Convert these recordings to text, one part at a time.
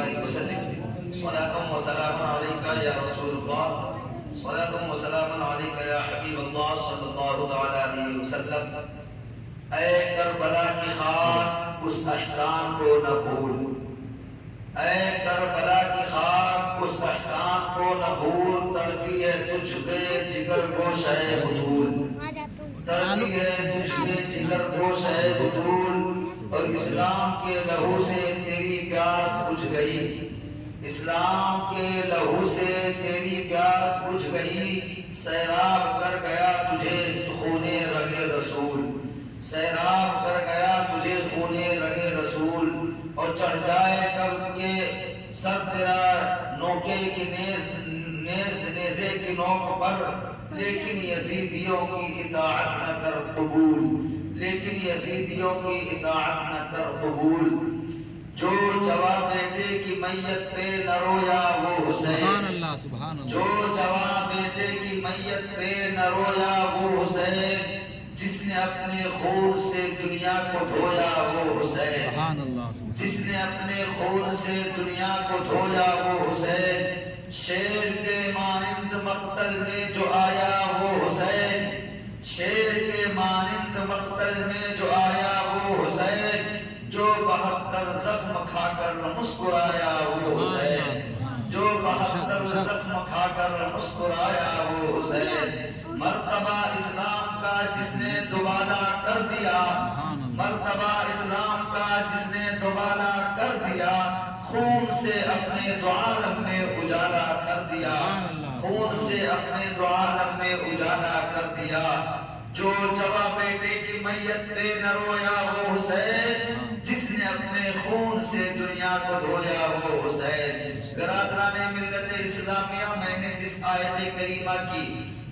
وبارك وسلم صلاة وسلام عليك يا رسول الله صلاة وسلام عليك يا حبيب الله صلی اللہ علیہ وسلم. اے کربلا کی خاک اس احسان کو نہ بھول، اے کربلا کی خاک اس احسان کو نہ بھول. تڑپی ہے تجھ پہ جگر گوش ہے بطول، تڑپی ہے تجھ پہ جگر گوش ہے بطول. اور اسلام کے لہو سے تیری پیاس بجھ گئی، اسلام کے لہو سے تیری پیاس بجھ گئی. سیراب کر گیا تجھے خون رگ رسول، سیراب کر گیا تجھے خون رگ رسول. اور چڑھ جائے کب کے سر تیرا نوکے کی نیزے کی نوک پر، لیکن یزیدیوں کی اطاعت نہ کر قبول، لیکن یزیدیوں کی اطاعت نہ کر قبول. جو جوان بیٹے کی میت پہ نہ رویا وہ حسین، سبحان اللہ سبحان اللہ. جو جوان بیٹے کی میت پہ نہ رویا وہ حسین، جس نے اپنے خون سے دنیا کو دھویا وہ حسین، سبحان اللہ. جس نے اپنے خون سے دنیا کو دھویا وہ حسین. شیر کے مانند مقتل میں جو آیا وہ حسین، شیر کے مانند مقتل میں جو آیا وہ حسین. جو 72 زخم کھا کر مسکرایا وہ حسین، جو 72 زخم کھا کر مسکرایا وہ حسین. مرتبہ اسلام کا جس نے دوبارہ کر دیا، مرتبہ اسلام کا جس نے دوبارہ کر دیا. خون سے اپنے دو عالم میں اجالا کر دیا، خون سے اپنے دو عالم میں اجالا کر دیا. جو جوان بیٹے کی میت پہ نہ رویا وہ حسین، جس نے اپنے خون سے دنیا کو دھویا وہ حسین. برادران ملت اسلامیہ، میں نے جس آیت کریمہ کی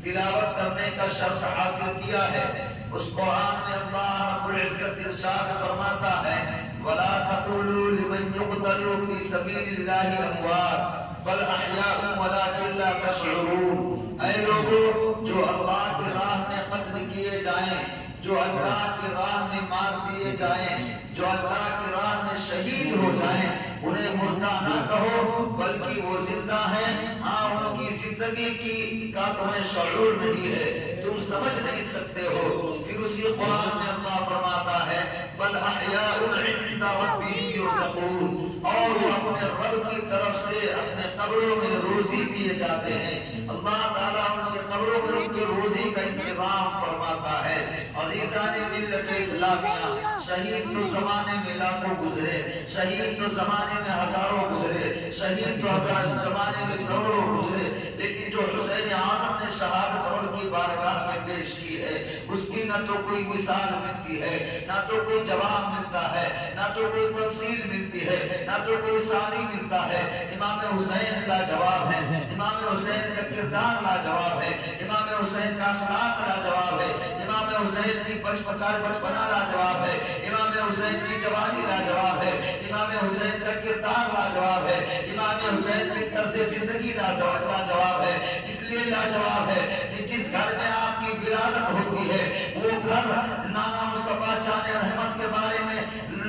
تلاوت کرنے کا شرف حاصل کیا ہے، اس قرآن میں اللہ رب العزت ارشاد فرماتا ہے وَلَا تَقُولُوا لِمَنْ يُقْتَلُ فِي سَبِيلِ اللَّهِ أَمْوَاتٌ بَلْ أَحْيَاءٌ وَلَٰكِن لَّا تَشْعُرُونَ. اے لوگوں، جو اللہ کی راہ میں قتل کیے جائیں، جو اللہ کی راہ میں مار دیے جائیں، جو اللہ کی راہ میں شہید ہو جائیں، انہیں مردہ نہ کہو بلکہ وہ زندہ ہیں. ہاں، ان کی زندگی کی کا تمہیں شعور نہیں ہے، تم سمجھ نہیں سکتے ہو. پھر اسی قرآن میں اللہ فرماتا ہے بل احیاء عند ربهم یرزقون، اور وہ اپنے رب کی طرف سے اپنے قبروں میں روزی دیے جاتے ہیں. اللہ تعالیٰ ان کے قبروں میں ان کی روزی کا انتظام فرماتا ہے. عزیزان ملت اسلامیہ، شہید تو زمانے میں لاکھوں گزرے، شہید تو زمانے میں ہزاروں گزرے، شہید تو زمانے میں کروڑوں گزرے، لیکن جو حسین اعظم نے شہادت رب کی بارگاہ میں پیش کی ہے، اس کی نہ تو کوئی مثال ملتی ہے، نہ تو کوئی جواب ملتا ہے، نہ تو کوئی تفصیل ملتی ہے، نہ تو کوئی ثانی ملتا ہے. امام حسین لاجواب ہے، امام حسین کا کردار لاجواب ہے، امام حسین کا اخلاق لاجواب ہے، امام حسین کی بچپنا لاجواب ہے، امام حسین کی جوانی لاجواب ہے، امام حسین کا کردار لاجواب ہے، امام حسین کی طرز زندگی لاجواب ہے. اس لیے لاجواب ہے کہ جس گھر میں آپ کی ولادت ہوتی ہے وہ گھر نانا مصطفیٰ جان رحمت کے بارے میں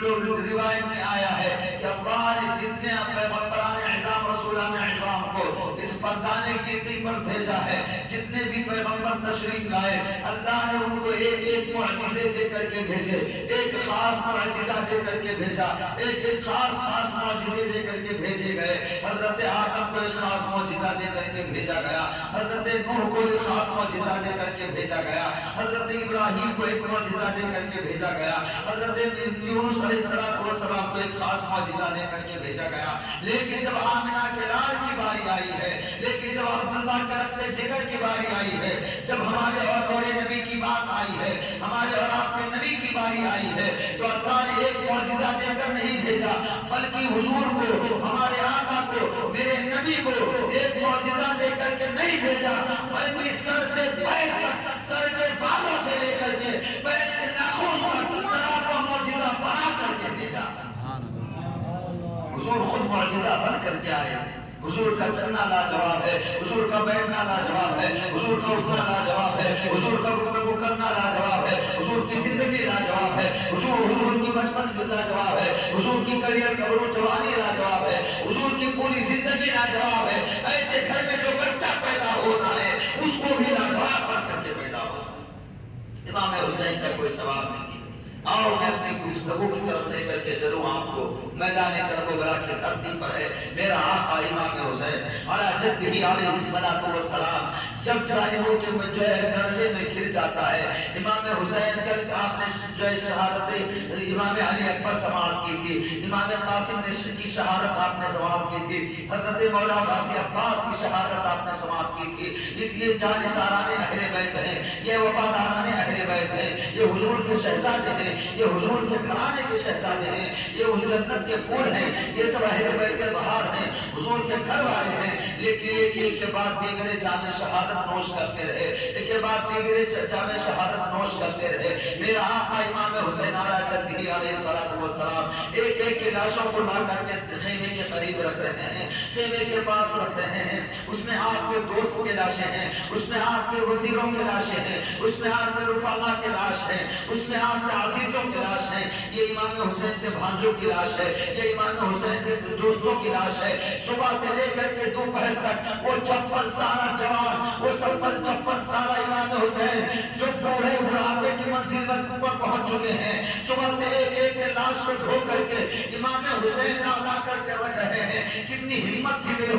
روایت میں آیا ہے کہ اللہ نے جتنے پیغمبران اعظام رسولان اعظام کو اس پردانے کی دل پر بھیجا ہے، جتنے بھی پیغمبر تشریف لائے، اللہ نے ان کو ایک ایک معجزے دے کر کے بھیجے، ایک خاص معجزہ دے کر کے بھیجا، ایک خاص معجزے دے کر کے بھیجے گئے. حضرت آدم کو ایک خاص معجزہ دے کر کے بھیجا گیا، حضرت نوح کو ایک خاص معجزہ دے کر کے بھیجا گیا، حضرت ابراہیم کو ایک معجزہ دے کر کے بھیجا گیا، حضرت یونس علیہ السلام کو ایک خاص معجزہ دے کر کے بھیجا گیا. لیکن جب آمنہ کے لال کی باری آئی ہے، لیکن جب عبداللہ کے رخت جگر کی باری آئی ہے، جب ہمارے اور بڑے نبی کی بات آئی ہے، ہمارے اور آپ کے نبی کی باری آئی ہے، تو اللہ نے ایک معجزہ دے کر نہیں بھیجا، بلکہ حضور کو، ہمارے آقا کو، میرے نبی کو ایک معجزہ دے کر کے نہیں بھیجا، بلکہ سر سے پیر تک، سر کے بالوں سے لے کر کے پیر کے ناخن تک سرا کو معجزہ بنا کر کے بھیجا. حضور خود معجزہ بن کر کے آئے. حضور کا چلنا لاجواب ہے، حضور کا بیٹھنا لاجواب ہے، حضور کا اٹھنا لاجواب ہے، حضور کا گفتگو کرنا لاجواب ہے، حضور کی زندگی لاجواب ہے، حضور کی بچپن لاجواب ہے، حضور کی کریئر قبر و جوانی لاجواب ہے، حضور میدان کربلا کی دھرتی پر ہے میرا آقا امام حسین علی جدہ علیہ الصلوۃ والسلام جب ظالموں کے جو ہے گرلے میں گر جاتا ہے امام حسین کل آپ نے جو ہے شہادت امام علی اکبر سماعت کی تھی، امام قاسم نے کی شہادت آپ نے سماعت کی تھی، حضرت مولا غازی عباس کی شہادت آپ نے سماعت کی تھی۔ یہ جانثاران اہل بیت ہیں، یہ وفاداران اہل بیت ہیں، یہ حضور کے شہزادے ہیں، یہ حضور کے گھرانے کے شہزادے ہیں، یہ جنت کے پھول ہیں، یہ سب اہل بیت کے بہار ہیں، حضور کے گھر والے ہیں۔ لیکن ایک کے بعد دیگرے جام شہادت نوش کرتے رہے، ایک کے بعد دیگرے جام شہادت نوش کرتے رہے۔ میرا آقا امام حسین علیہ الصلوۃ والسلام ایک ایک کی لاشوں کو لا کر کے خیمے کے قریب رکھ رہے ہیں، خیمے کے پاس رکھ رہے ہیں۔ اس میں آپ کے دوستوں کے لاشیں ہیں، اس میں آپ کے وزیروں کے لاشیں ہیں، اس میں آپ کے رفقا کے لاش ہیں، اس میں آپ کے عزیزوں کے لاش ہیں۔ یہ امام حسین کے بھانجوں کی لاش ہے، یہ امام حسین کے دوستوں کی لاش ہے۔ صبح سے لے کر کے دوپہر تک وہ 56 سالہ جوان، وہ 56 سالہ امام حسین جو بوڑھے بڑھاپے کی منزل پر پہنچ چکے ہیں، صبح سے ایک ایک لاش کو دھو کر کے امام حسین لا کر کے رکھ رہے ہیں۔ کتنی ہمت تھی میرے